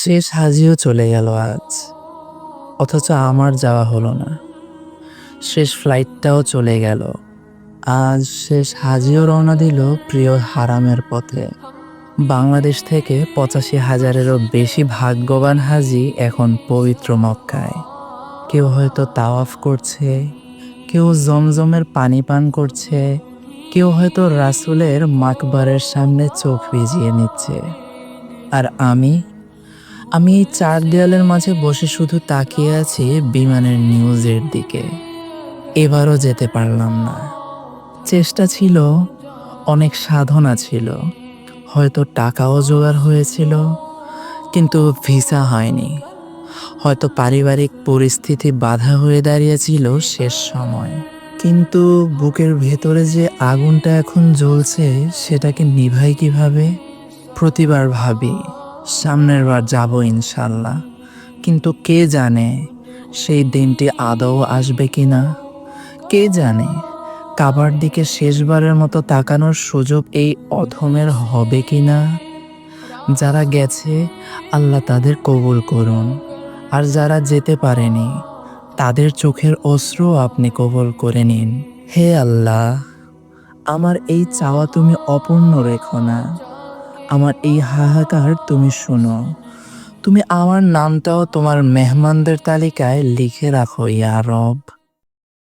শেষ হাজিও চলে গেল আজ, অথচ আমার যাওয়া হলো না। শেষ ফ্লাইটটাও চলে গেল আজ, শেষ হাজিও রওনা দিল প্রিয় হারামের পথে। বাংলাদেশ থেকে ৮৫,০০০-এরও বেশি ভাগ্যবান হাজি এখন পবিত্র মক্কায়। কেউ হয়তো তাওয়াফ করছে, কেউ জমজমের পানি পান করছে, কেউ হয়তো রাসূলের মাকবারের সামনে চোখ ভিজিয়ে নিচ্ছে। আর আমি এই চার দেয়ালের মাঝে বসে শুধু তাকিয়ে আছি বিমানের নিউজের দিকে। এবারও যেতে পারলাম না। চেষ্টা ছিল, অনেক সাধনা ছিল, হয়তো টাকাও জোগাড় হয়েছিল, কিন্তু ভিসা হয়নি। হয়তো পারিবারিক পরিস্থিতি বাধা হয়ে দাঁড়িয়েছিল শেষ সময়। কিন্তু বুকের ভেতরে যে আগুনটা এখন জ্বলছে সেটাকে নিভাই কিভাবে? প্রতিবার ভাবি সামনের বার যাব ইনশাল্লাহ, কিন্তু কে জানে সেই দিনটি আদৌ আসবে কিনা। কে জানে কাবার দিকে শেষবারের মতো তাকানোর সুযোগ এই অধমের হবে কিনা। যারা গেছে আল্লাহ তাদের কবুল করুন, আর যারা যেতে পারেনি তাদের চোখের অশ্রু আপনি কবুল করে নিন। হে আল্লাহ, আমার এই চাওয়া তুমি অপূর্ণ রেখো না। আমার এই হাহাকার তুমি শুনো। তুমি আমার নামটাও তোমার মেহমানদের তালিকায় লিখে রাখো ইয়া রব।